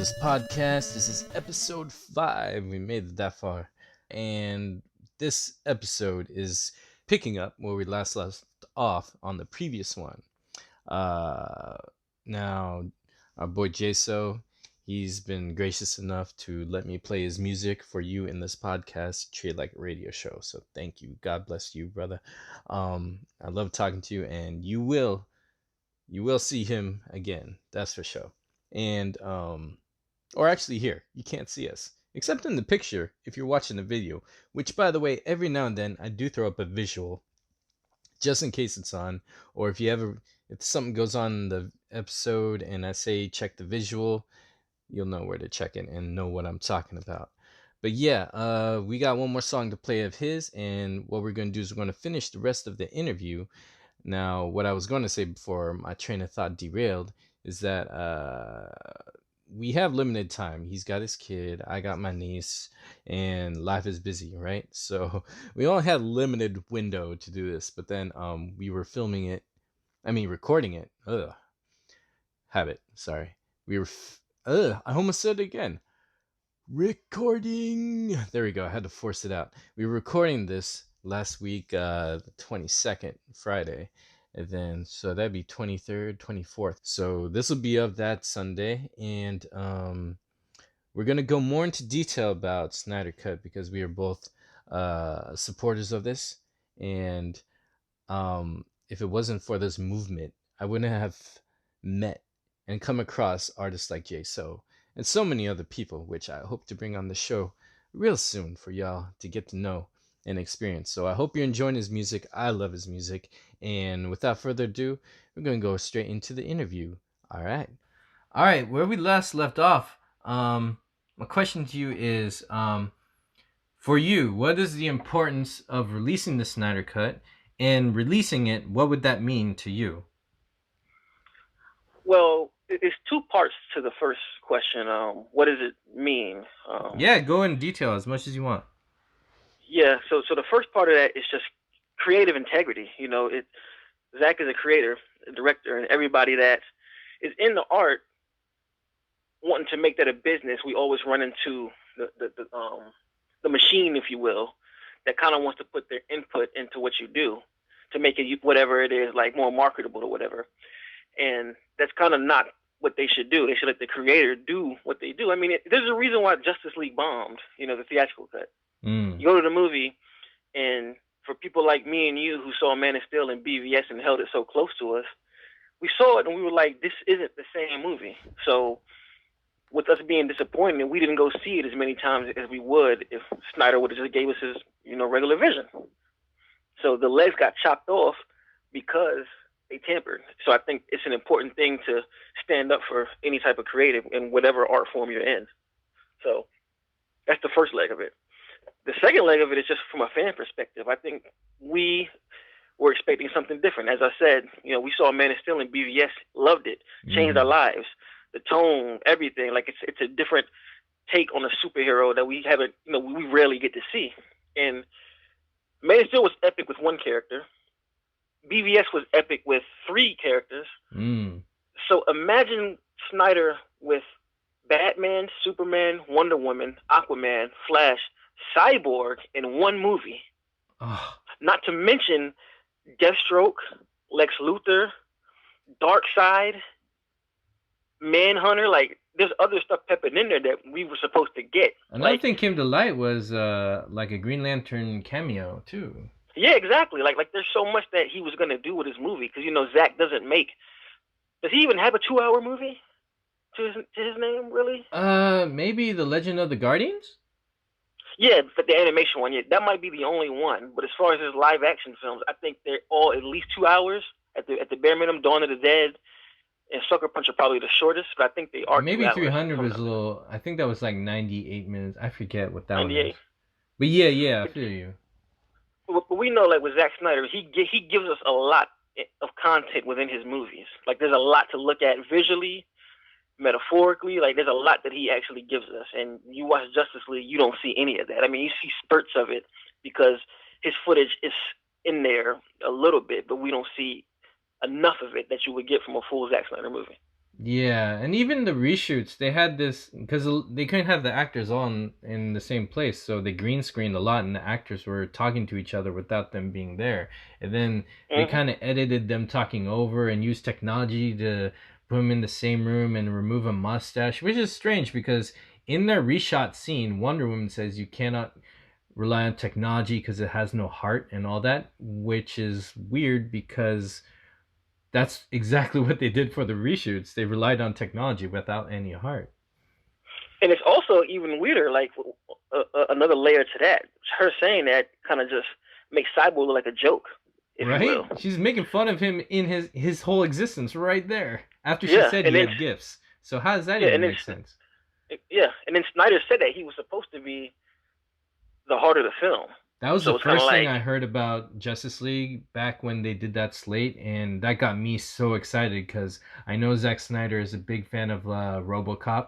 Nujabes podcast. This is episode 5. We made it that far. And this episode is picking up where we last left off on the previous one. Uh, Now, our boy Jaso, he's been gracious enough to let me play his music for you in this podcast, treat it like a radio show. So thank you. God bless you, brother. I love talking to you, and you will see him again. That's for sure. And or actually here, you can't see us except in the picture if you're watching the video, which by the way, every now and then I do throw up a visual just in case it's on, or if something goes on in the episode and I say check the visual, you'll know where to check it and know what I'm talking about. But yeah, we got one more song to play of his, and what we're going to do is we're going to finish the rest of the interview. Now, what I was going to say before my train of thought derailed is that we have limited time. He's got his kid, I got my niece, and life is busy, right? So we only had limited window to do this. But then we were recording it. Habit. Sorry, we were. I almost said it again. Recording. There we go. I had to force it out. We were recording this last week, the 22nd, Friday, and then so that'd be 23rd, 24th. So this will be of that Sunday, and we're gonna go more into detail about Snyder Cut because we are both supporters of this, and if it wasn't for this movement, I wouldn't have met and come across artists like Jay So and so many other people, which I hope to bring on the show real soon for y'all to get to know and experience. So I hope you're enjoying his music. I love his music. And without further ado, we're going to go straight into the interview. All right. All right. Where we last left off, my question to you is for you, what is the importance of releasing the Snyder Cut? And releasing it, what would that mean to you? Well, it's two parts to the first question. What does it mean? Yeah, go in detail as much as you want. Yeah. So the first part of that is just creative integrity. Zach is a creator, a director, and everybody that is in the art wanting to make that a business. We always run into the machine, if you will, that kind of wants to put their input into what you do to make it whatever it is, like more marketable or whatever. And that's kind of not what they should do. They should let the creator do what they do. I mean, there's a reason why Justice League bombed, the theatrical cut. You go to the movie, and for people like me and you who saw Man of Steel and BVS and held it so close to us, we saw it and we were like, this isn't the same movie. So with us being disappointed, we didn't go see it as many times as we would if Snyder would have just gave us his, regular vision. So the legs got chopped off because they tampered. So I think it's an important thing to stand up for any type of creative in whatever art form you're in. So that's the first leg of it. The second leg of it is just from a fan perspective. I think we were expecting something different. As I said, we saw Man of Steel and BVS, loved it, changed our lives. The tone, everything. Like it's a different take on a superhero that we haven't, we rarely get to see. And Man of Steel was epic with one character. BVS was epic with 3 characters. So imagine Snyder with Batman, Superman, Wonder Woman, Aquaman, Flash, Cyborg in one movie. Not to mention Deathstroke, Lex Luthor, Darkseid, Manhunter. Like there's other stuff peppered in there that we were supposed to get. Another thing came to light was like a Green Lantern cameo too. Yeah, exactly. Like there's so much that he was gonna do with his movie because Zach doesn't make. Does he even have a 2-hour movie to his name? Really? Maybe The Legend of the Guardians. Yeah, but the animation one, yeah, that might be the only one. But as far as his live action films, I think they're all at least 2 hours at the bare minimum. Dawn of the Dead and Sucker Punch are probably the shortest, but I think they are. Maybe 300 was a little. I think that was like 98 minutes. I forget what that 98. was. But yeah, I feel you. But we know, like with Zack Snyder, he gives us a lot of content within his movies. Like there's a lot to look at visually, metaphorically. Like there's a lot that he actually gives us. And you watch Justice League, you don't see any of that. I mean, you see spurts of it because his footage is in there a little bit, but we don't see enough of it that you would get from a full Zack Snyder movie. Yeah, and even the reshoots, they had this because they couldn't have the actors all in the same place, so they green screened a lot, and the actors were talking to each other without them being there. And then they Hmm. kind of edited them talking over and used technology to put them in the same room and remove a mustache, which is strange because in their reshot scene, Wonder Woman says you cannot rely on technology because it has no heart and all that, which is weird because that's exactly what they did for the reshoots. They relied on technology without any heart. And it's also even weirder. Like another layer to that, her saying that kind of just makes Cyborg look like a joke, if you Right? will. She's making fun of him in his whole existence right there. After she Yeah, said and he then had gifts. So how does that yeah, and even then make sense? yeah, and then Snyder said that he was supposed to be the heart of the film. That was the So it's kind of first thing like, I heard about Justice League back when they did that slate, and that got me so excited because I know Zack Snyder is a big fan of RoboCop,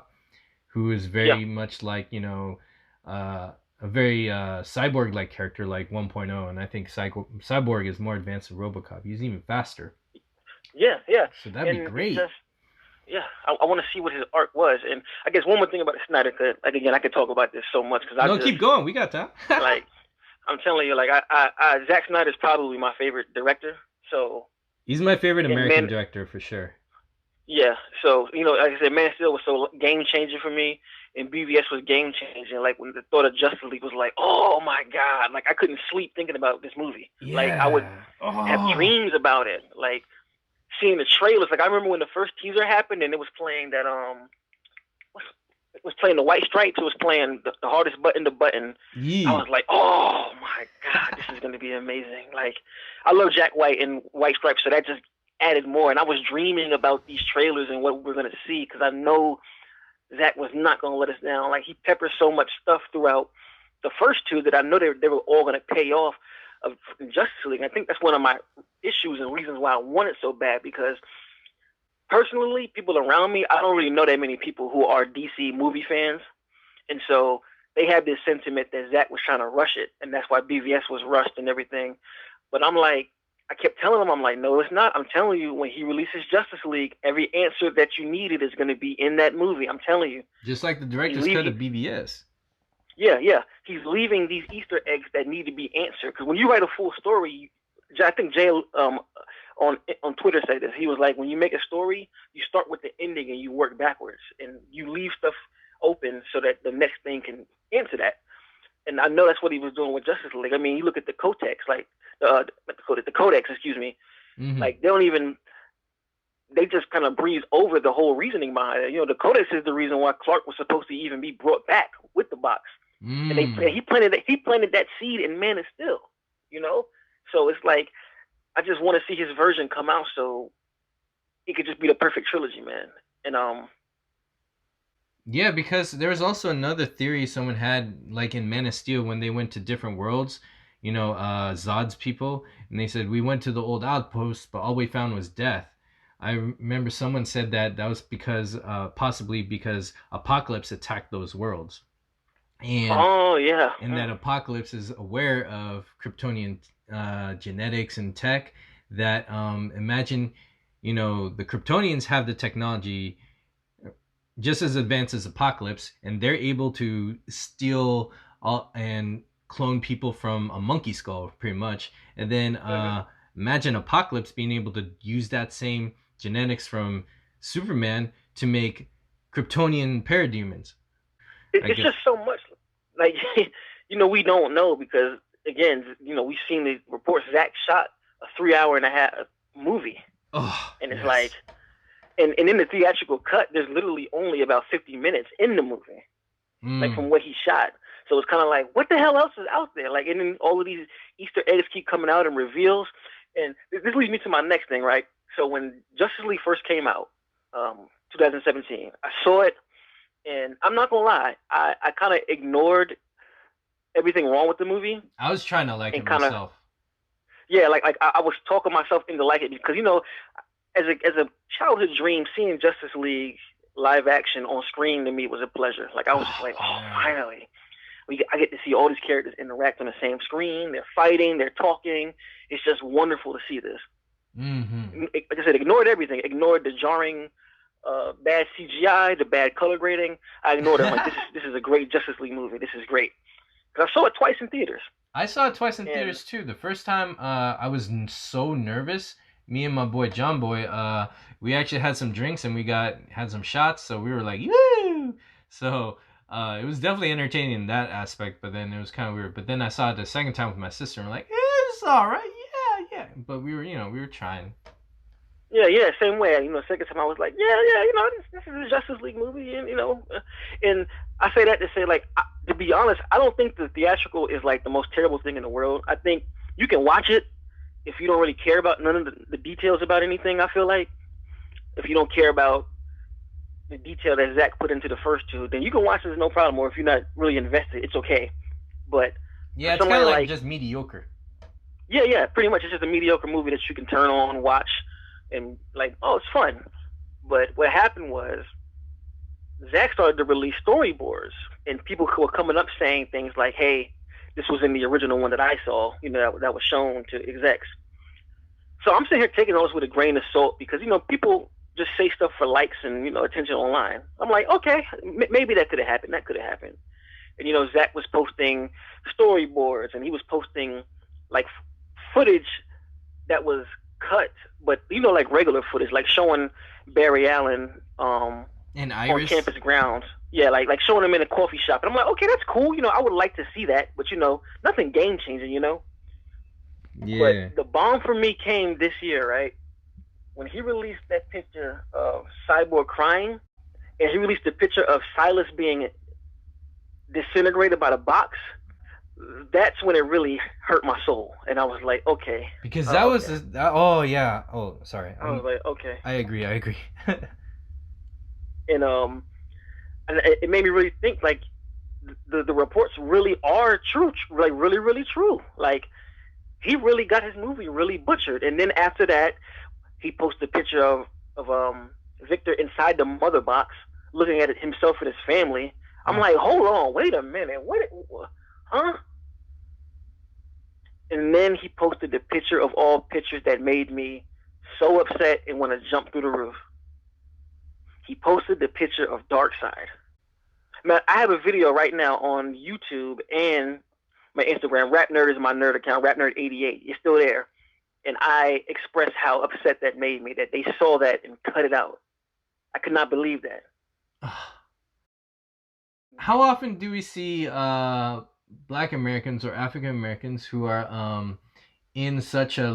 who is yeah, very much like a very cyborg-like character like 1.0, and I think Cyborg is more advanced than RoboCop. He's even faster, yeah, so that'd be and it's great. just yeah, I want to see what his art was. And I guess one more thing about Snyder, cause like again, I could talk about this so much because I No, just keep going. We got time. like I'm telling you, like Zack Snyder's probably my favorite director. So He's my favorite and American man, director for sure. yeah. So like I said, Man of Steel was so game changing for me, and BVS was game changing. Like when the thought of Justice League was like, oh my god, like I couldn't sleep thinking about this movie. Like I would Yeah. have Oh. dreams about it. Like seeing the trailers. Like I remember when the first teaser happened and it was playing that it was playing the White Stripes. It was playing the hardest button to button. I Yee. was like, oh my god, this is gonna be amazing. Like I love Jack White and White Stripes, so that just added more. And I was dreaming about these trailers and what we're gonna see because I know Zach was not gonna let us down. Like he peppers so much stuff throughout the first two that I know they were all gonna pay off of Justice League. And I think that's one of my issues and reasons why I want it so bad because personally, people around me, I don't really know that many people who are DC movie fans, and so they had this sentiment that Zach was trying to rush it, and that's why BVS was rushed and everything. But I'm like, I kept telling him, I'm like, no, it's not. I'm telling you, when he releases Justice League, every answer that you needed is going to be in that movie. I'm telling you, Just like the he director's leave, cut he, of BBS. yeah, he's leaving these Easter eggs that need to be answered. Because when you write a full story, I think Jay on Twitter said this. He was like, when you make a story, you start with the ending and you work backwards, and you leave stuff open so that the next thing can answer that. And I know that's what he was doing with Justice League. I mean, you look at the Codex, like the Codex, excuse me. Mm-hmm. Like they just kind of breeze over the whole reasoning behind it. The Codex is the reason why Clark was supposed to even be brought back with the box, and Mm. he planted that seed in Man of Steel. You know, so it's like I just want to see his version come out so it could just be the perfect trilogy, man. And Yeah, because there was also another theory someone had, like in Man of Steel, when they went to different worlds, Zod's people, and they said, we went to the old outpost, but all we found was death. I remember someone said that that was because, possibly because Apocalypse attacked those worlds. And oh yeah, that Apocalypse is aware of Kryptonian genetics and tech. That imagine, the Kryptonians have the technology just as advanced as Apocalypse, and they're able to steal all and clone people from a monkey skull, pretty much. And then mm-hmm. imagine Apocalypse being able to use that same genetics from Superman to make Kryptonian parademons. I It's guess. just so much. Like we don't know because again, we've seen the reports. Zach shot a 3 hour and a half movie, Oh and it's like, yes. and in the theatrical cut, there's literally only about 50 minutes in the movie, like Mm. from what he shot. So it's kind of like, what the hell else is out there? Like, and then all of these Easter eggs keep coming out and reveals. And this leads me to my next thing, right? So when Justice League first came out, 2017, I saw it, and I'm not gonna lie, I kind of ignored everything wrong with the movie I was trying to like it and kind of myself. yeah, like I was talking myself into like it because as a childhood dream, seeing Justice League live action on screen to me was a pleasure. Like I was just Oh like, oh, yeah. finally, I get to see all these characters interact on the same screen. They're fighting, they're talking. It's just wonderful to see this. Mm-hmm. Like I said, ignored everything. Ignored the jarring. bad CGI, the bad color grading. I ignored it. I'm like, this is a great Justice League movie. This is great. Because I saw it twice in theaters. I saw it twice in And theaters too. The first time, I was so nervous. Me and my boy John Boy, we actually had some drinks and we had some shots, so we were like, "Woo!" So it was definitely entertaining in that aspect. But then it was kind of weird. But then I saw it the second time with my sister, and we're like, "It's all right, yeah." But we were trying. yeah, same way. Second time I was like, yeah, this is a Justice League movie, and I say that to say, like, to be honest, I don't think the theatrical is like the most terrible thing in the world. I think you can watch it if you don't really care about none of the details about anything. I feel like if you don't care about the detail that Zach put into the first two, then you can watch this no problem. Or if you're not really invested, it's okay. But for Yeah, it's kind somebody of like like, just mediocre. yeah, pretty much it's just a mediocre movie that you can turn on, watch, and like, oh, it's fun. But what happened was Zach started to release storyboards, and people were coming up saying things like, "Hey, this was in the original one that I saw, that was shown to execs." So I'm sitting here taking those with a grain of salt because people just say stuff for likes and attention online. I'm like, okay, maybe that could have happened. That could have happened. And Zach was posting storyboards, and he was posting like footage that was cut, but like regular footage, like showing Barry Allen And on Iris. campus grounds. Yeah, like showing him in a coffee shop. And I'm like, okay, that's cool. I would like to see that, but nothing game changing. But Yeah. the bomb for me came this year, right? When he released that picture of Cyborg crying, and he released the picture of Silas being disintegrated by the box. That's when it really hurt my soul, and I was like, okay, Because that was okay. oh yeah. Oh, sorry. I was like, okay, I agree. I agree. and and it made me really think, like, the reports really are true, like really really true. Like, he really got his movie really butchered, and then after that, he posted a picture of Victor inside the mother box, looking at it himself and his family. I'm like, hold on, wait a minute, what, huh? And then he posted the picture of all pictures that made me so upset and want to jump through the roof. He posted the picture of Darkseid. Man, I have a video right now on YouTube and my Instagram. RapNerd is my nerd account. RapNerd88. It's still there. And I expressed how upset that made me, that they saw that and cut it out. I could not believe that. How often do we see Black Americans or African Americans who are in such a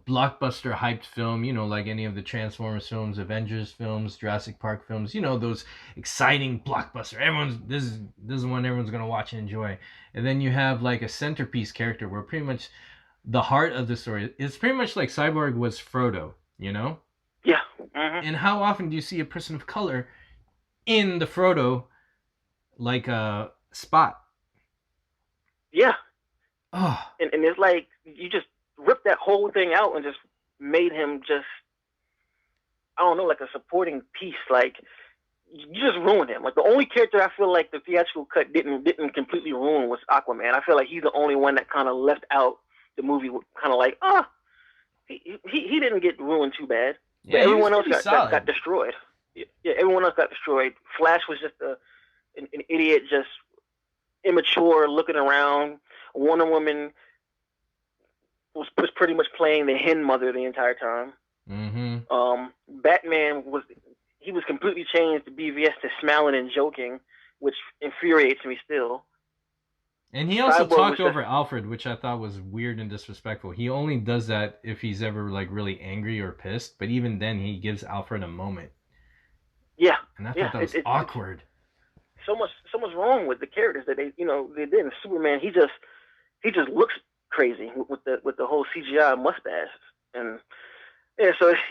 blockbuster hyped film, like any of the Transformers films, Avengers films, Jurassic Park films, those exciting blockbuster. This is one everyone's gonna watch and enjoy. And then you have like a centerpiece character where pretty much the heart of the story, it's pretty much like Cyborg was Frodo. Yeah. Mm-hmm. And how often do you see a person of color in the Frodo like a spot? Yeah. Oh. And it's like you just ripped that whole thing out and just made him just, I don't know, like a supporting piece. Like, you just ruined him. Like, the only character I feel like the theatrical cut didn't completely ruin was Aquaman. I feel like he's the only one that kind of left out the movie, kind of like, he didn't get ruined too bad. Yeah, but everyone else got destroyed. Yeah, everyone else got destroyed. Flash was just an idiot, just immature, looking around. Wonder Woman was pretty much playing the hen mother the entire time. Mm-hmm. Batman was completely changed to BVS to smiling and joking, which infuriates me still. And he also talked over Alfred, which I thought was weird and disrespectful. He only does that if he's ever like really angry or pissed, but even then he gives Alfred a moment. Yeah. And I thought that was awkward. So much wrong with the characters that they did. And Superman, he just looks crazy with the whole CGI mustache. And yeah, so it's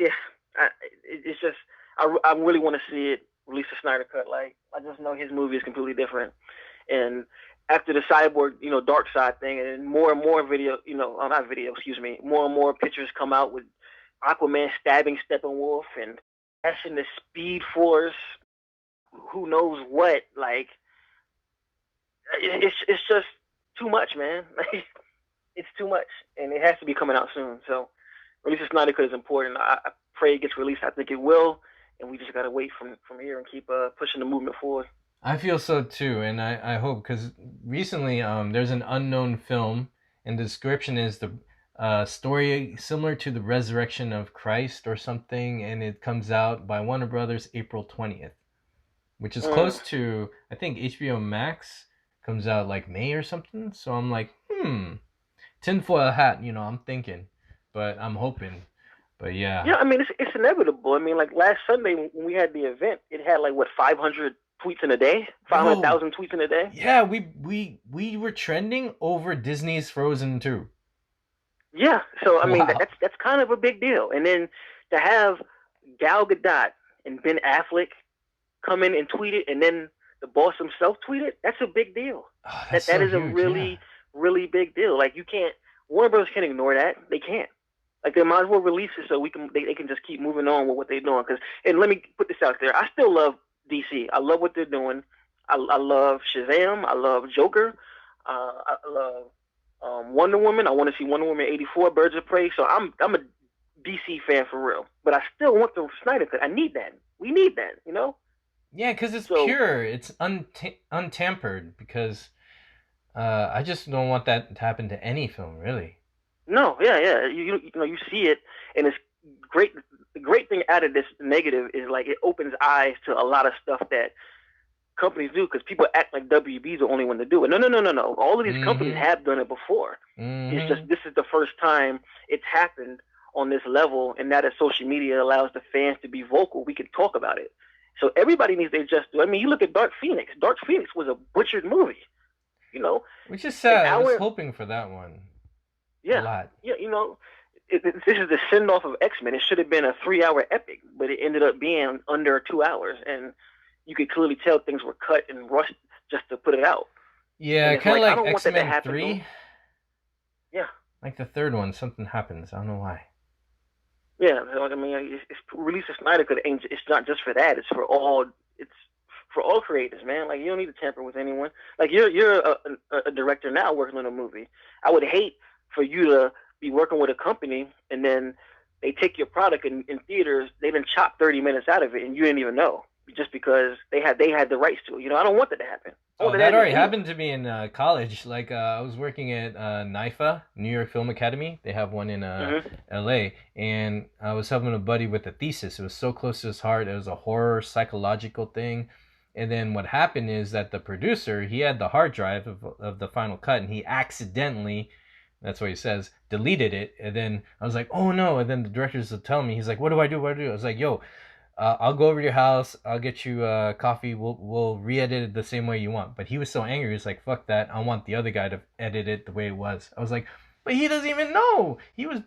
just I really want to see it release a Snyder cut. Like, I just know his movie is completely different. And after the Cyborg, Darkseid thing, and more and more more and more pictures come out with Aquaman stabbing Steppenwolf and crashing the Speed Force, who knows what. Like, it's just too much, man. Like, it's too much, and it has to be coming out soon. So, release a Snyder cut is important. I pray it gets released. I think it will, and we just gotta wait from here and keep pushing the movement forward. I feel so too, and I hope because recently there's an unknown film, and the description is the story similar to the resurrection of Christ or something, and it comes out by Warner Brothers April 20th, which is Mm. close to I think HBO Max comes out like May or something. So I'm like, tinfoil hat, I'm thinking, but I'm hoping, but yeah. Yeah, I mean it's inevitable. I mean, like last Sunday when we had the event, it had like what 500 tweets in a day, five hundred Yo, thousand tweets in a day. yeah, we were trending over Disney's Frozen 2. Yeah, so I mean Wow. that's kind of a big deal. And then to have Gal Gadot and Ben Affleck come in and tweet it, and then the boss himself tweet it, that's a big deal. Oh, that's That so is a huge. Yeah. really big deal. Like you can't Warner Brothers can't ignore that. They can't. Like they might as well release it so they can just keep moving on with what they're doing. Cause and let me put this out there, I still love DC. I love what they're doing. I love Shazam. I love Joker. I love Wonder Woman. I want to see Wonder Woman 84, Birds of Prey. So I'm a DC fan for real. But I still want the Snyder cut. I need that. We need that. You know. Yeah, because it's So pure. It's untampered. Because I just don't want that to happen to any film, really. no, yeah. You know you see it, and it's great. The great thing out of this negative is like it opens eyes to a lot of stuff that companies do because people act like WB's the only one to do it. No. All of these companies Mm-hmm. have done it before. It's just Mm-hmm. this is the first time it's happened on this level, and now that social media allows the fans to be vocal, we can talk about it. So everybody needs to just do. I mean, you look at Dark Phoenix. Dark Phoenix was a butchered movie. You know, Which is an sad. I was hour. hoping for that one a Yeah, lot. yeah. You know, this is the send off of X-Men. It should have been a 3 hour epic, but it ended up being under 2 hours, and you could clearly tell things were cut and rushed just to put it out. And Yeah, it's kind of like I like don't want that to X-Men happen to 3. them. Yeah, Like the third one, something happens. I don't know why. yeah. I mean, it's release of Snyder Cut. It's not just for that. It's for all. It's for all creators, man. Like you don't need to tamper with anyone. Like you're a director now working on a movie. I would hate for you to be working with a company and then they take your product in theaters. They didn't chop 30 minutes out of it and you didn't even know just because they had the rights to it. You know, I don't want that to happen. I Oh, want that that to already happen to happened anyone. to me in college. Like I was working at NIFA, New York Film Academy. They have one in Mm-hmm. LA, and I was helping a buddy with a thesis. It was so close to his heart. It was a horror psychological thing. And then what happened is that the producer, he had the hard drive of the final cut, and he accidentally, that's what he says, deleted it. And then I was like, oh no. And then the directors will tell me, he's like, what do I do? What do I do? I was like, yo, I'll go over to your house. I'll get you coffee. We'll re-edit it the same way you want. But he was so angry. He was like, "Fuck that! I want the other guy to edit it the way it was." I was like, "But he doesn't even know. He was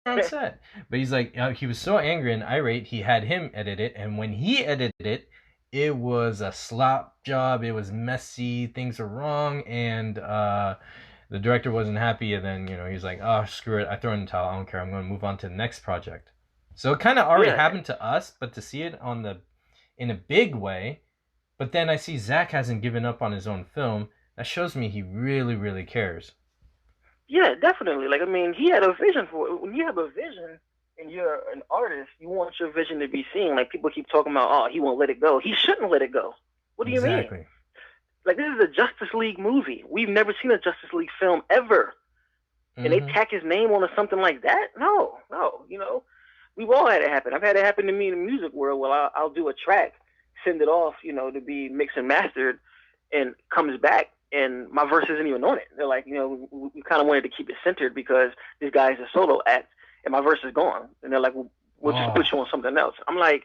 on set." But he's like, he was so angry and irate. He had him edit it, and when he edited it, it was a slop job. It was messy. Things were wrong, and the director wasn't happy. And then he's like, "Oh, screw it! I throw in the towel. I don't care. I'm going to move on to the next project." So it kind of already Yeah, happened to us, but to see it in a big way, but then I see Zach hasn't given up on his own film. That shows me he really, really cares. yeah, definitely. Like I mean, he had a vision for it. When you have a vision and you're an artist, you want your vision to be seen. Like people keep talking about, oh, he won't let it go. He shouldn't let it go. What do you mean? Exactly. Like this is a Justice League movie. We've never seen a Justice League film ever, and they Mm-hmm. tack his name onto something like that. No, no. You know, we've all had it happen. I've had it happen to me in the music world. Well, I'll do a track, send it off, to be mixed and mastered, and comes back, and my verse isn't even on it. They're like, we kind of wanted to keep it centered because this guy's a solo act, and my verse is gone. And they're like, well, we'll just Oh, put you on something else. I'm like,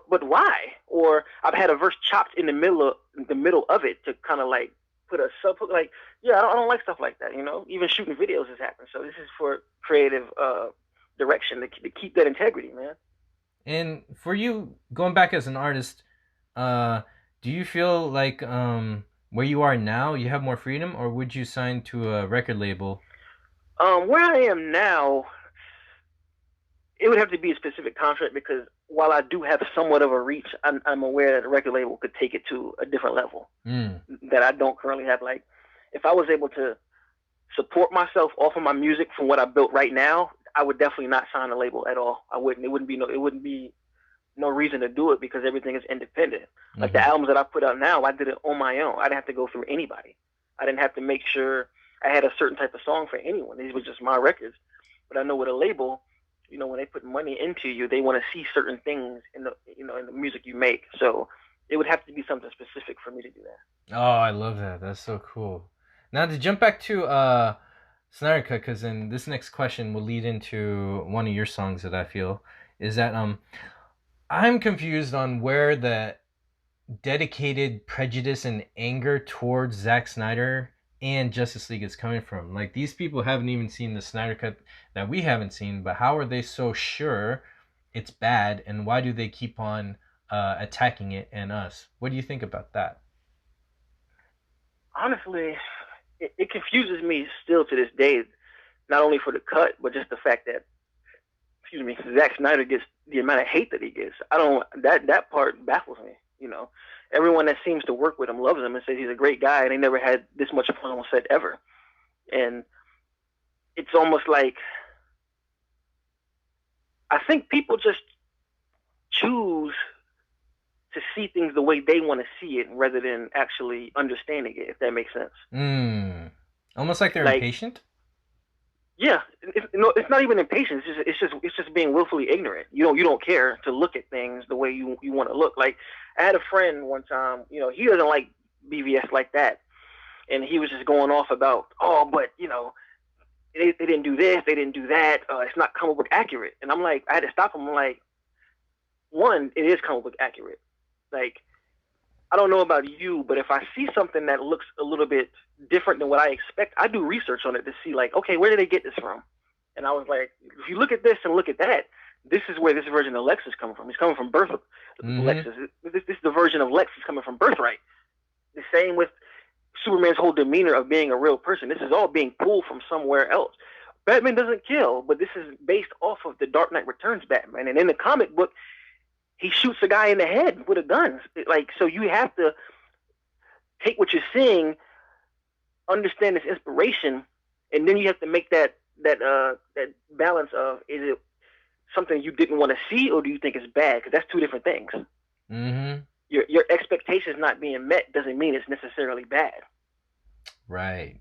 but why? Or I've had a verse chopped in the middle of it to kind of like put a sub like yeah I don't like stuff like that. Even shooting videos has happened. So this is for creative direction to keep that integrity, man. and for you, going back as an artist, uh, do you feel like where you are now, you have more freedom, or would you sign to a record label? Where I am now, it would have to be a specific contract because while I do have somewhat of a reach, I'm aware that a record label could take it to a different level Mm. that I don't currently have. Like, if I was able to support myself off of my music from what I built right now, I would definitely not sign a label at all. I wouldn't. It wouldn't be no. It wouldn't be. no reason to do it because everything is independent. Like the Mm-hmm. albums that I put out now, I did it on my own. I didn't have to go through anybody. I didn't have to make sure I had a certain type of song for anyone. These were just my records. But I know with a label, when they put money into you, they want to see certain things in the music you make. So it would have to be something specific for me to do that. Oh, I love that. That's so cool. Now to jump back to Snyder Cut, because then this next question will lead into one of your songs that I feel is that I'm confused on where the dedicated prejudice and anger towards Zack Snyder and Justice League is coming from. Like these people haven't even seen the Snyder Cut that we haven't seen, but how are they so sure it's bad, and why do they keep on attacking it and us? What do you think about that? Honestly, it confuses me still to this day, not only for the cut, but just the fact that, excuse me, Zack Snyder gets the amount of hate that he gets. I don't that part baffles me. Everyone that seems to work with him loves him and says he's a great guy, and they never had this much fun on set ever. And it's almost like I think people just choose to see things the way they want to see it rather than actually understanding it, if that makes sense. Mm. Almost like they're Like, impatient. yeah, it's not even impatience. It's just being willfully ignorant. You don't care to look at things the way you want to look. Like I had a friend one time. He doesn't like BVS like that, and he was just going off about, oh, but they didn't do this, they didn't do that. It's not comic book accurate. And I'm like, I had to stop him. I'm like, one, it is comic book accurate. Like, I don't know about you, but if I see something that looks a little bit different than what I expect, I do research on it to see, like, okay, where did they get this from? And I was like, if you look at this and look at that, this is where this version of Lex is coming from. It's coming from Birth Mm-hmm. Lexus. This is the version of Lex is coming from Birthright. The same with Superman's whole demeanor of being a real person. This is all being pulled from somewhere else. Batman doesn't kill, but this is based off of the Dark Knight Returns Batman. And in the comic book, he shoots a guy in the head with a gun. Like, so you have to take what you're seeing, understand its inspiration, and then you have to make that balance of, is it something you didn't want to see, or do you think it's bad? Because that's two different things. Mm-hmm. Your expectations not being met doesn't mean it's necessarily bad. Right.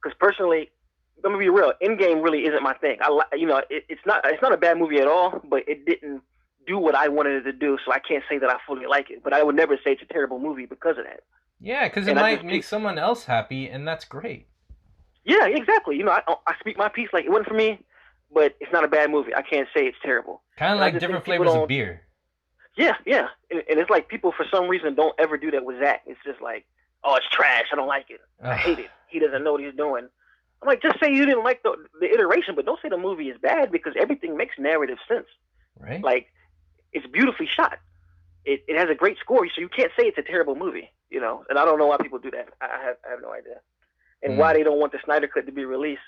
Because personally, I'm gonna be real. Endgame really isn't my thing. It's not a bad movie at all, but it didn't do what I wanted it to do, so I can't say that I fully like it. But I would never say it's a terrible movie because of that. Yeah, because it And I might just make someone else happy, and that's great. yeah, exactly. I speak my piece. Like, it wasn't for me, but it's not a bad movie. I can't say it's terrible. Kind of And I like just different think people flavors of don't. beer. Yeah, yeah. And it's like people for some reason don't ever do that with Zach. It's just like, oh, it's trash. I don't like it. I Ugh, hate it. He doesn't know what he's doing. I'm like, just say you didn't like the iteration, but don't say the movie is bad because everything makes narrative sense. right? Like, it's beautifully shot. It has a great score, so you can't say it's a terrible movie. And I don't know why people do that. I have no idea. And why Mm. they don't want the Snyder Cut to be released.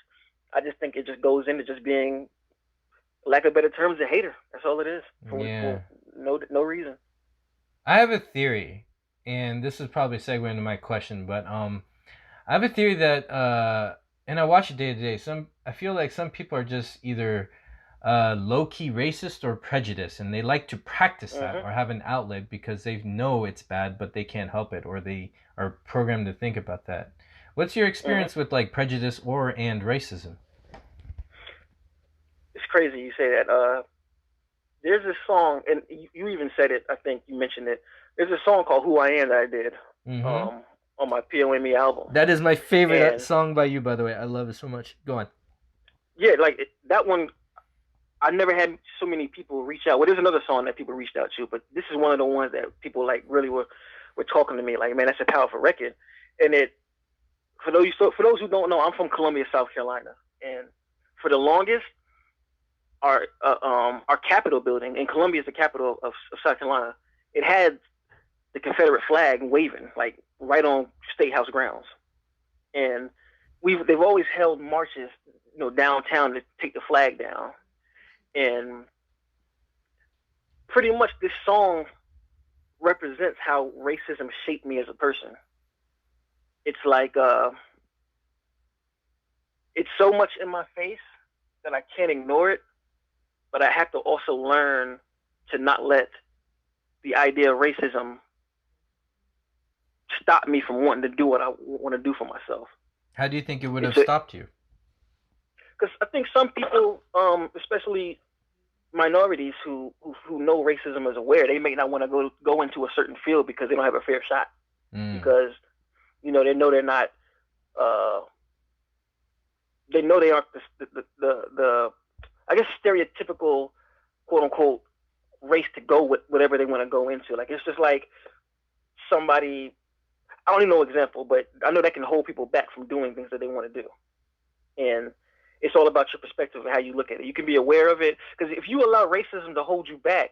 I just think it just goes into just being, lack of better terms, a hater. That's all it is. For Yeah. no reason. I have a theory, and this is probably a segue into my question, but I have a theory that and I watch it day to day. I feel like some people are just either low key racist or prejudiced, and they like to practice that Hmm. or have an outlet because they know it's bad, but they can't help it, or they are programmed to think about that. What's your Hmm. experience with like prejudice or and racism? It's crazy you say that. There's this song, and you even said it. I think you mentioned it. There's a song called "Who I Am" that I did Mm-hmm. um, on my P.O.M.E album, That is my favorite and song by you, by the way. I love it so much. Go on. yeah, like that one. I never had so many people reach out. Well, there's another song that people reached out to, but this is one of the ones that people like really were talking to me like, man, that's a powerful record. And it for those who don't know, I'm from Columbia, South Carolina, and for the longest, our Capitol building, and Columbia is the capital of South Carolina. It had the Confederate flag waving like right on State House grounds, and they've always held marches, downtown to take the flag down. And pretty much this song represents how racism shaped me as a person. It's like it's so much in my face that I can't ignore it, but I have to also learn to not let the idea of racism stopped me from wanting to do what I want to do for myself. How do you think it would It's have stopped you? because I think some people, especially minorities who know racism is aware, they may not want to go into a certain field because they don't have a fair shot. Because they know they're not. Uh, they know they aren't the I guess stereotypical quote unquote race to go with whatever they want to go into. Like it's just like somebody. I don't even know an example, but I know that can hold people back from doing things that they want to do. And it's all about your perspective and how you look at it. You can be aware of it because if you allow racism to hold you back,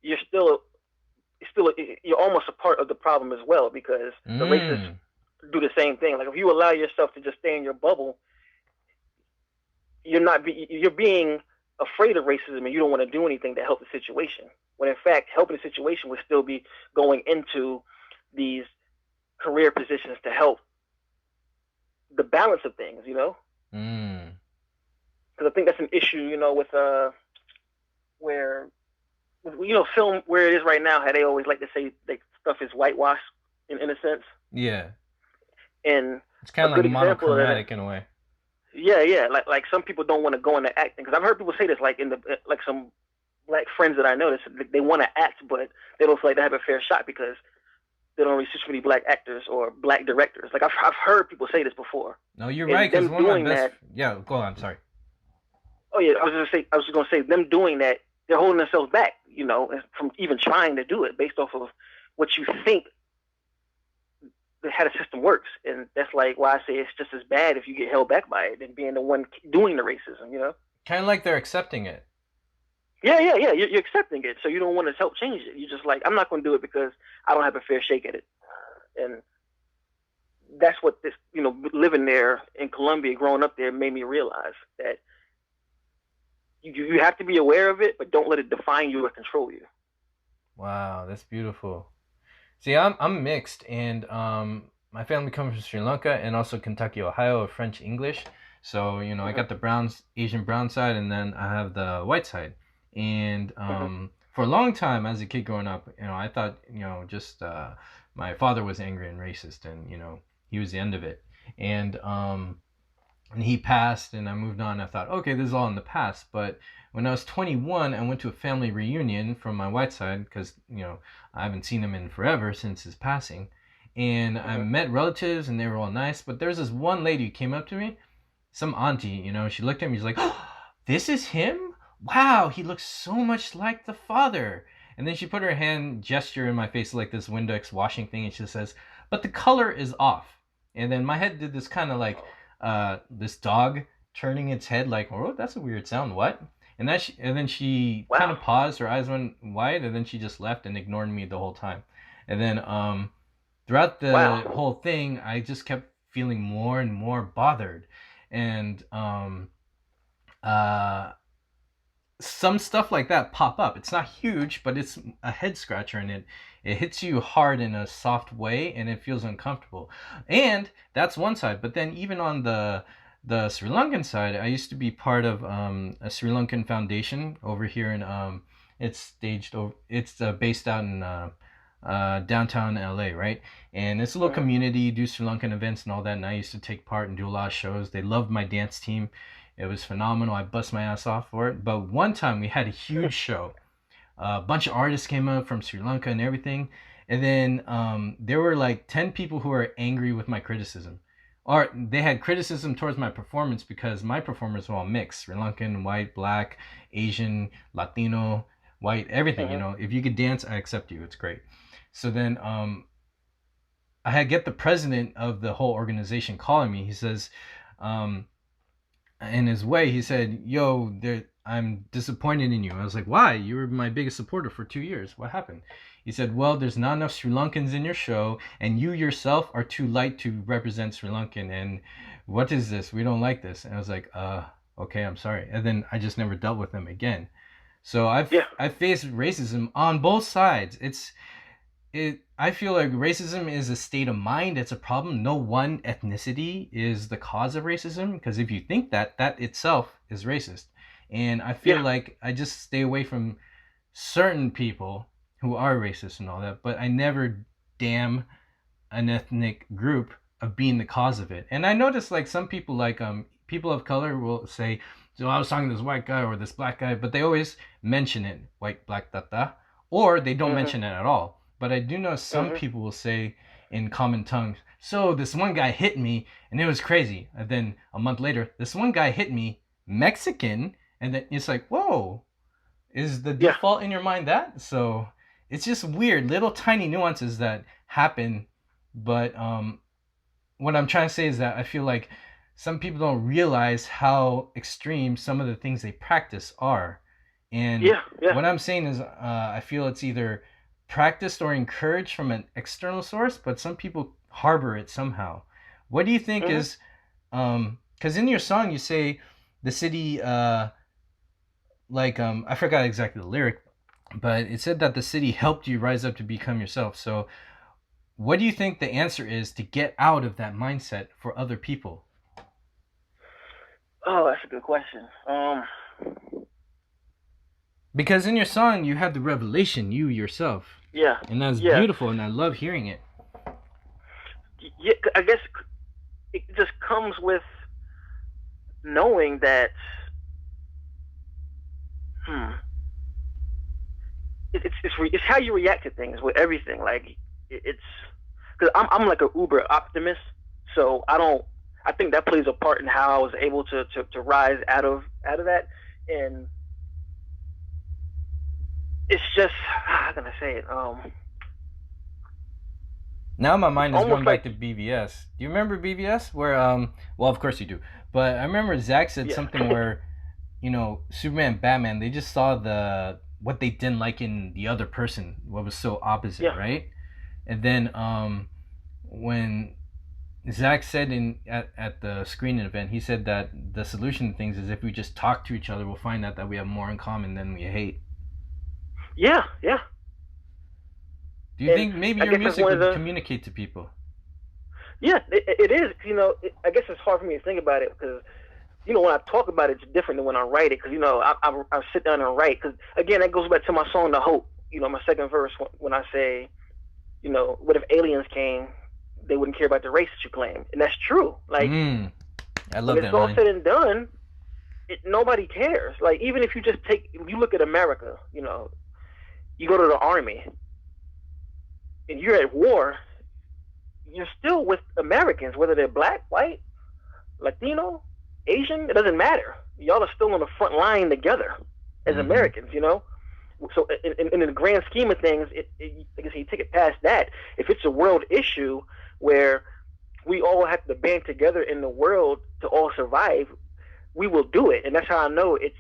you're you're almost a part of the problem as well because the racists do the same thing. Like if you allow yourself to just stay in your bubble, you're being afraid of racism and you don't want to do anything to help the situation. When in fact, helping the situation would still be going into these career positions to help the balance of things, Because I think that's an issue, with where film where it is right now, how they always like to say like stuff is whitewashed in a sense. Yeah. And it's kind of like monochromatic in a way. Yeah. Like some people don't want to go into acting because I've heard people say this like like some black friends that I know that they want to act but they don't feel like they have a fair shot because they don't really see too many black actors or black directors. Like I've heard people say this before. No, you're right. Because one of my best. Yeah, go on. Sorry. Oh yeah, I was just gonna say them doing that. They're holding themselves back, from even trying to do it based off of what you think how the system works, and that's like why I say it's just as bad if you get held back by it than being the one doing the racism. Kind of like they're accepting it. Yeah. You're accepting it, so you don't want to help change it. You're just like, I'm not going to do it because I don't have a fair shake at it, and that's what this, living there in Colombia, growing up there, made me realize that you have to be aware of it, but don't let it define you or control you. Wow, that's beautiful. See, I'm mixed, and my family comes from Sri Lanka and also Kentucky, Ohio, French English. So I got the Asian brown side, and then I have the white side. And for a long time, as a kid growing up, I thought just my father was angry and racist, and he was the end of it. And he passed, and I moved on. I thought, okay, this is all in the past. But when I was 21, I went to a family reunion from my white side because I haven't seen him in forever since his passing, and I met relatives, and they were all nice. But there's this one lady who came up to me, some auntie, she looked at me, she's like, oh, "This is him? Wow, he looks so much like the father." And then she put her hand gesture in my face like this Windex washing thing, and she says, "But the color is off." And then my head did this kind of like this dog turning its head like, "Oh, that's a weird sound. What?" And then she Wow. kind of paused, her eyes went wide, and then she just left and ignored me the whole time. And then throughout the whole thing, I just kept feeling more and more bothered. And some stuff like that pop up. It's not huge, but it's a head scratcher, and it hits you hard in a soft way, and it feels uncomfortable. And that's one side. But then even on the Sri Lankan side, I used to be part of a Sri Lankan foundation over here in it's based out in downtown LA, right? And it's a little community, do Sri Lankan events and all that, and I used to take part and do a lot of shows. They loved my dance team. It was phenomenal. I bust my ass off for it. But one time we had a huge show. A bunch of artists came up from Sri Lanka and everything. And then there were like 10 people who were angry with my criticism. Or they had criticism towards my performance because my performers were all mixed. Sri Lankan, white, black, Asian, Latino, white, everything. If you could dance, I accept you. It's great. So then I had get the president of the whole organization calling me. He says, in his way, he said, "Yo, I'm disappointed in you." I was like, "Why? You were my biggest supporter for 2 years. What happened?" He said, "Well, there's not enough Sri Lankans in your show, and you yourself are too light to represent Sri Lankan, and what is this? We don't like this." And I was like, okay, I'm sorry. And then I just never dealt with them again. So I've faced racism on both sides. I feel like racism is a state of mind. It's a problem. No one ethnicity is the cause of racism, because if you think that itself is racist. And I feel like I just stay away from certain people who are racist and all that, but I never damn an ethnic group of being the cause of it. And I noticed like some people like people of color will say, so I was talking to this white guy or this black guy, but they always mention it, white, black, da, or they don't Mhm. mention it at all. But I do know some Mhm. people will say in common tongues, so this one guy hit me and it was crazy. And then a month later, this one guy hit me, Mexican, and then it's like, whoa, is the Yeah. default in your mind that? So it's just weird, little tiny nuances that happen. But what I'm trying to say is that I feel like some people don't realize how extreme some of the things they practice are. And Yeah. Yeah. what I'm saying is, I feel it's either practiced or encouraged from an external source, but some people harbor it somehow. What do you think Mhm. is, because in your song you say the city, I forgot exactly the lyric, but it said that the city helped you rise up to become yourself. So what do you think the answer is to get out of that mindset for other people? Oh, that's a good question. Because in your song you have the revelation, you yourself, Yeah. and that's Yeah. beautiful, and I love hearing it. Yeah. I guess it just comes with knowing that. Hmm. It's how you react to things with everything. Like it's because I'm like a uber optimist, so I think that plays a part in how I was able to rise out of that, and it's just how can I say it? Now my It's mind is almost going like back to BVS. Do you remember BVS? Where well, of course you do. But I remember Zach said yeah, something where, Superman and Batman, they just saw the what they didn't like in the other person, what was so opposite, yeah, right? And then when Zach said at the screening event, he said that the solution to things is if we just talk to each other, we'll find out that we have more in common than we hate. yeah, yeah. Do you And think maybe I your guess that's music one of would the communicate to people? yeah. It is. I guess it's hard for me to think about it because when I talk about it, it's different than when I write it. Because I sit down and write. Because again, that goes back to my song, "The Hope." My second verse when I say, what if aliens came? They wouldn't care about the race that you claim, and that's true. Like I when love it's that all line. said and done, nobody cares. Like even if you look at America, you go to the army and you're at war, you're still with Americans, whether they're black, white, Latino, Asian. It doesn't matter. Y'all are still on the front line together as Mm-hmm. Americans. So in the grand scheme of things, I guess you take it past that. If it's a world issue where we all have to band together in the world to all survive, we will do it. And that's how I know it's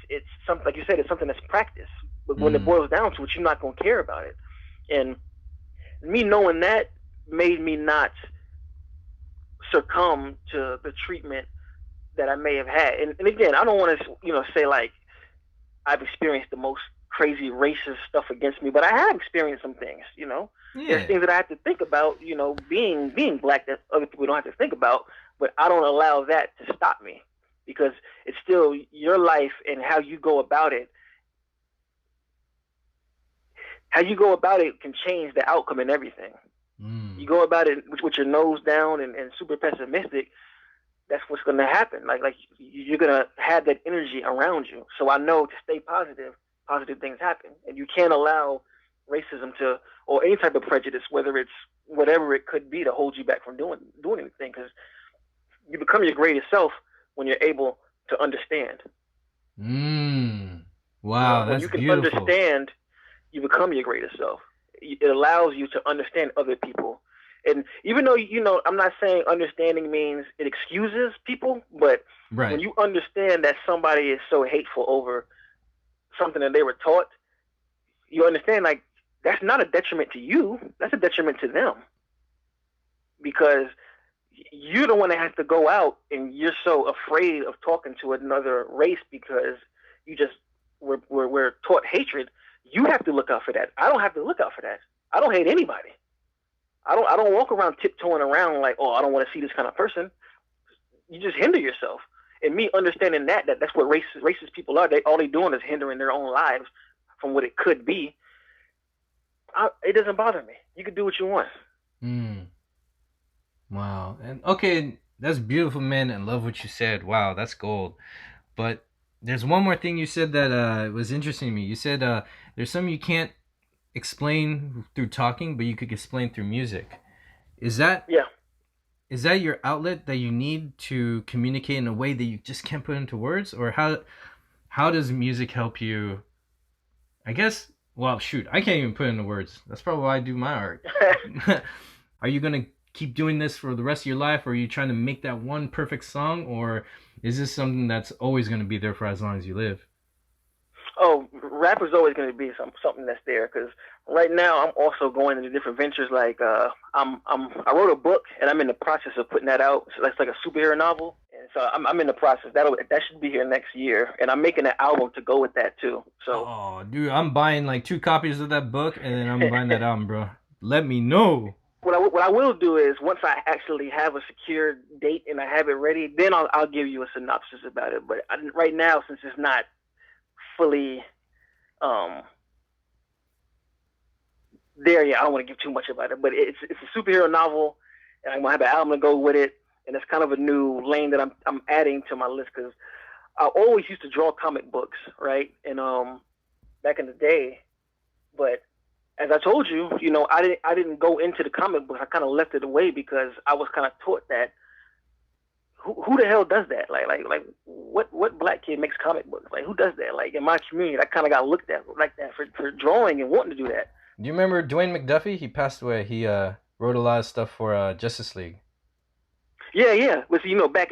something like you said, it's something that's practiced. But when it Mm. boils down to it, you're not gonna care about it. And me knowing that made me not succumb to the treatment that I may have had. And again, I don't want to say like I've experienced the most crazy racist stuff against me, but I have experienced some things. There's Yeah. things that I have to think about. Being black that other people don't have to think about, but I don't allow that to stop me because it's still your life and how you go about it. How you go about it can change the outcome and everything. You Mm. go about it with your nose down and super pessimistic, that's what's going to happen. Like you're going to have that energy around you. So I know to stay positive, positive things happen, and you can't allow racism to or any type of prejudice, whether it's whatever it could be, to hold you back from doing anything. Because you become your greatest self when you're able to understand. Mm. Wow, When that's you can beautiful. understand, you become your greatest self. It allows you to understand other people. And even though, I'm not saying understanding means it excuses people, but when Right. you understand that somebody is so hateful over something that they were taught, you understand like that's not a detriment to you, that's a detriment to them because you're the one that has to go out and you're so afraid of talking to another race because you just we're taught hatred. You have to look out for that. I don't have to look out for that. I don't hate anybody. I don't walk around tiptoeing around like, oh, I don't want to see this kind of person. You just hinder yourself. And me understanding that's what racist people are. All they doing is hindering their own lives from what it could be. It doesn't bother me. You can do what you want. Mm, wow. And okay, that's beautiful, man. And love what you said. Wow, that's gold. But there's one more thing you said that was interesting to me. You said there's some you can't explain through talking, but you could explain through music. Is that Yeah. is that your outlet that you need to communicate in a way that you just can't put into words, or how does music help you? I guess. Well, shoot, I can't even put it into words. That's probably why I do my art. Are you gonna keep doing this for the rest of your life, or are you trying to make that one perfect song, or is this something that's always gonna be there for as long as you live? Oh, rap is always going to be something that's there because right now I'm also going into different ventures. Like I wrote a book and I'm in the process of putting that out. So that's like a superhero novel, and so I'm in the process. That should be here next year, and I'm making an album to go with that too. So Oh, dude, I'm buying like 2 copies of that book, and then I'm buying that album, bro. Let me know. what I will do is once I actually have a secure date and I have it ready, then I'll give you a synopsis about it. But right now, since it's not fully um there yet, I don't want to give too much about it. But it's a superhero novel, and I'm gonna have an album to go with it. And it's kind of a new lane that I'm adding to my list because I always used to draw comic books, right? And back in the day, but as I told you, I didn't go into the comic books. I kind of left it away because I was kind of taught that who the hell does that? Like what black kid makes comic books? Like who does that? Like in my community, I kind of got looked at like that for drawing and wanting to do that. Do you remember Dwayne McDuffie? He passed away. He wrote a lot of stuff for Justice League. Yeah, yeah. But back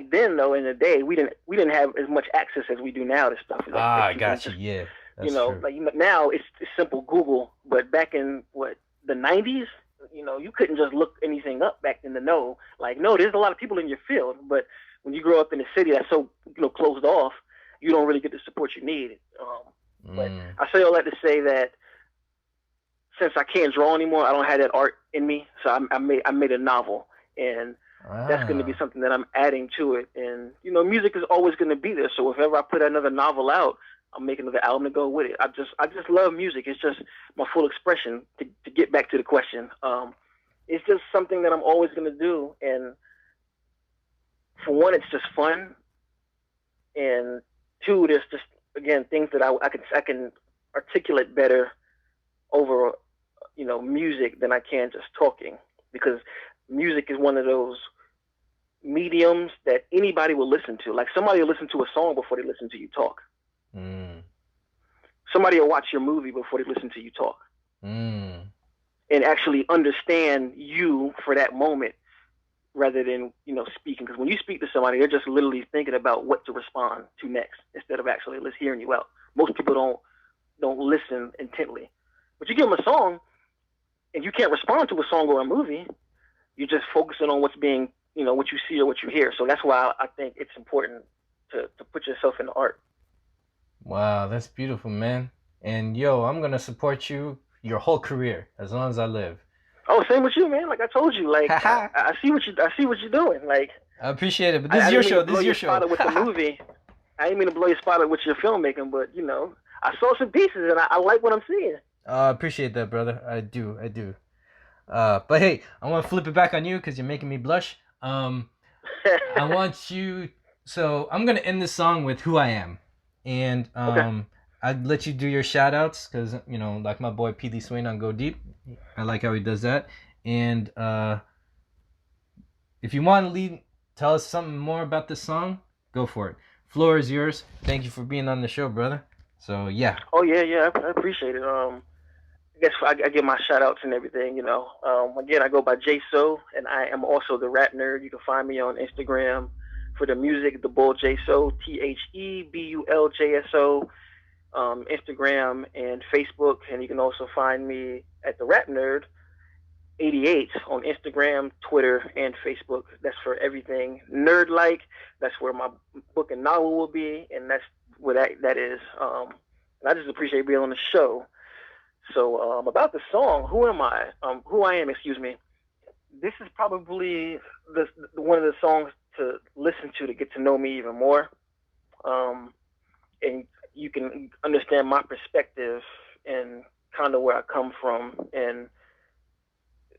then though, in the day, we didn't have as much access as we do now to stuff Ah, that I you can got you. just Yeah, that's true. like now it's simple Google. But back in what the '90s, you couldn't just look anything up back in the know. Like no, there's a lot of people in your field, but when you grow up in a city that's so closed off, you don't really get the support you need. But Mm. I say all that to say that since I can't draw anymore, I don't have that art in me. So I made a novel, and that's going to be Ah. something that I'm adding to it. And music is always going to be there. So if ever I put another novel out, I'm making another album to go with it. I just love music. It's just my full expression. To get back to the question, it's just something that I'm always going to do. And for one, it's just fun, and two, there's just again things that I can articulate better over music than I can just talking because music is one of those mediums that anybody will listen to. Like somebody will listen to a song before they listen to you talk. Mm. Somebody will watch your movie before they listen to you talk Mm. and actually understand you for that moment rather than speaking. Because when you speak to somebody, they're just literally thinking about what to respond to next instead of actually hearing you out. Most people don't listen intently, but you give them a song and you can't respond to a song or a movie. You're just focusing on what's being, what you see or what you hear. So that's why I think it's important to put yourself in the art. Wow, that's beautiful, man. And yo, I'm gonna support you your whole career as long as I live. Oh, same with you, man. Like I told you, like Haha. I see what you're doing. Like I appreciate it, but this I is your didn't mean to show. This blow is your your show. spot up with the movie. I didn't mean to blow your spot up with your filmmaking, but I saw some pieces and I like what I'm seeing. I appreciate that, brother. I do. I do. But hey, I want to flip it back on you because you're making me blush. I want you. So I'm gonna end this song with "Who I Am," and Okay. I'd let you do your shout outs because like my boy P. D. Swain on Go Deep. I like how he does that. And if you want to tell us something more about this song, go for it. Floor is yours. Thank you for being on the show, brother. So yeah. Oh yeah, yeah. I appreciate it. I guess I give my shout outs and everything, again, I go by JSO, and I am also the rap nerd. You can find me on Instagram for the music, the Bull JSO, TheBulJSO, Instagram and Facebook. And you can also find me at the Rap Nerd 88 on Instagram, Twitter, and Facebook. That's for everything nerd like. That's where my book and novel will be, and that's where that is. And I just appreciate being on the show. So about the song, who am I? Who I am, excuse me. This is probably one of the songs to listen to get to know me even more, um, and you can understand my perspective and kind of where I come from, and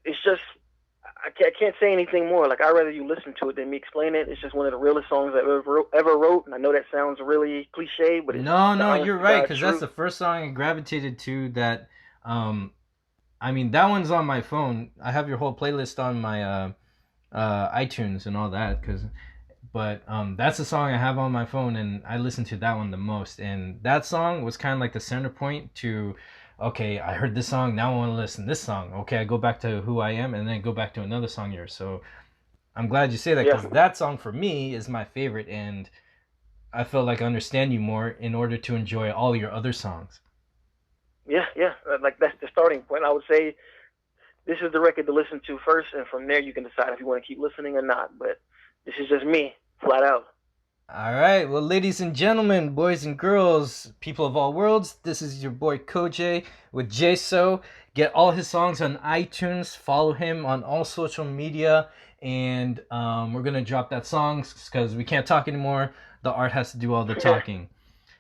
it's just I can't say anything more. Like, I'd rather you listen to it than me explain it. It's just one of the realest songs I've ever wrote, and I know that sounds really cliche, but it's no, you're right, because that's the first song I gravitated to. That, I mean, that one's on my phone. I have your whole playlist on my iTunes and all that, but that's the song I have on my phone, and I listen to that one the most. And that song was kind of like the center point to, okay, I heard this song, now I want to listen to this song. Okay, I go back to Who I Am, and then go back to another song here. So I'm glad you say that, because that song for me is my favorite, and I feel like I understand you more in order to enjoy all your other songs. Yeah, like that's the starting point. I would say this is the record to listen to first, and from there you can decide if you want to keep listening or not. But this is just me, flat out. All right, well, ladies and gentlemen, boys and girls, people of all worlds, this is your boy Kojay with JSO. Get all his songs on iTunes. Follow him on all social media, and we're gonna drop that song because we can't talk anymore. The art has to do all the talking.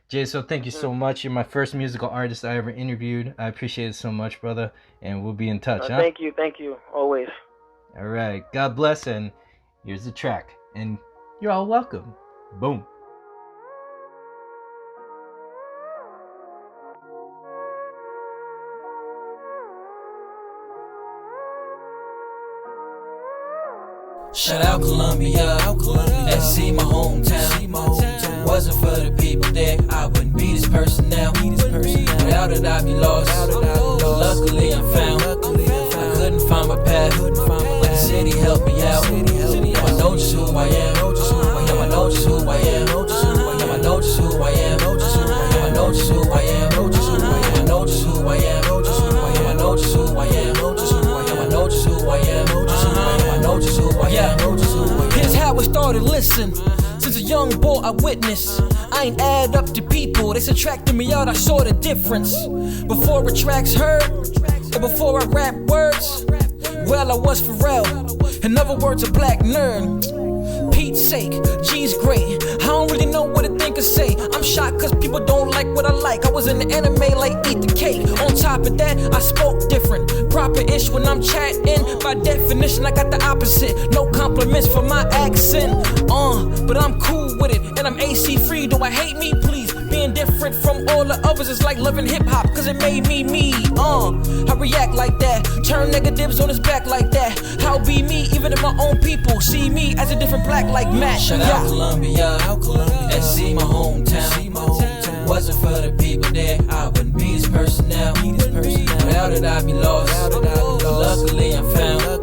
JSO, thank you so much. You're my first musical artist I ever interviewed. I appreciate it so much, brother, and we'll be in touch. Thank you, always. All right, God bless, and here's the track, and you're all welcome. Boom. Shout out Columbia, SC my hometown. Wasn't for the people there, I wouldn't be this person now. Without it, I'd be lost. Luckily, I'm found. I couldn't find my path, but the city helped me out. Now I know just who I am. Now I know just who I am. Now I know just who I am. Now I know just who I am. Now I know just who I am. Now I know just who I am. Now I know just who I am. Now I know just who I am. Here's how it started, listen. Since a young boy I witnessed, I ain't add up to people, they subtracted me out, I saw the difference. Before a track's heard, or before I rap words, well, I was for real. In other words, a black nerd. Pete's sake, G's great. I don't really know what to think or say. I'm shocked cause people don't like what I like. I was in the anime like eat the cake. On top of that, I spoke different. Proper-ish when I'm chatting. By definition, I got the opposite. No compliments for my accent. But I'm cool with it. And I'm AC free. Do I hate me? Please. Being different from all the others is like loving hip-hop, cause it made me me. I react like that. Turn negatives on his back like that. How be me even if my own people see me as a different black like Matt. Shout out Columbia, SC my hometown. Wasn't for the people there, I wouldn't be this person now. Without it, I'd be lost. Luckily, I'm found. I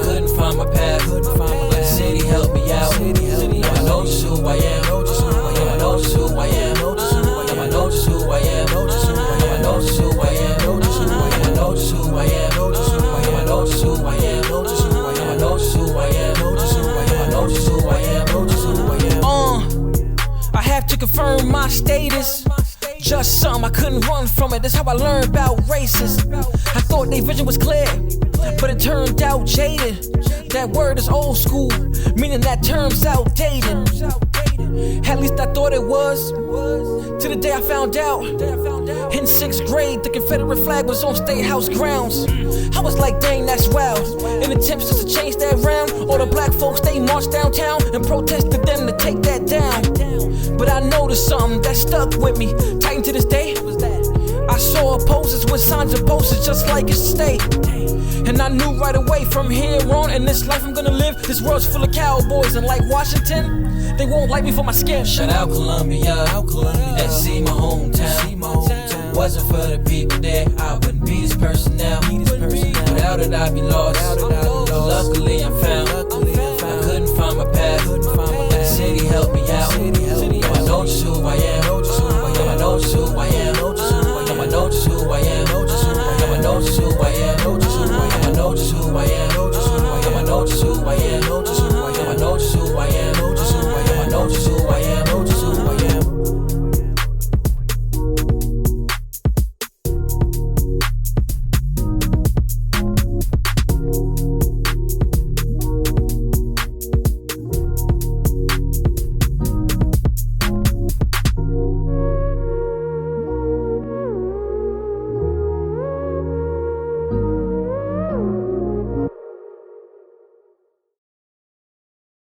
couldn't find my path, but the city helped me out. Now I know just who I am. Now I know just who I am. Now I know just who I am. Now I know just who I am. Now I know just who I am. Now I know just who I am. Now I know just who I am. I know just who I am. I have to confirm my status. Just something, I couldn't run from it. That's how I learned about races. I thought their vision was clear, but it turned out jaded. That word is old school, meaning that term's outdated. At least I thought it was, till the day I found out. In 6th grade, the Confederate flag was on State House grounds. I was like, dang, that's wild. In attempts just to change that round, all the black folks, they marched downtown and protested them to take that down. But I noticed something that stuck with me, tightened to this day. I saw opposers with signs of posters just like it stay. And I knew right away from here on, in this life I'm gonna live, this world's full of cowboys, and like Washington, they won't like me for my skin. Shout out Columbia, SC my hometown. Wasn't for the people there, I wouldn't be this person now. Without it, I'd be lost. Luckily, I'm found. I couldn't find my path, but the city helped me out.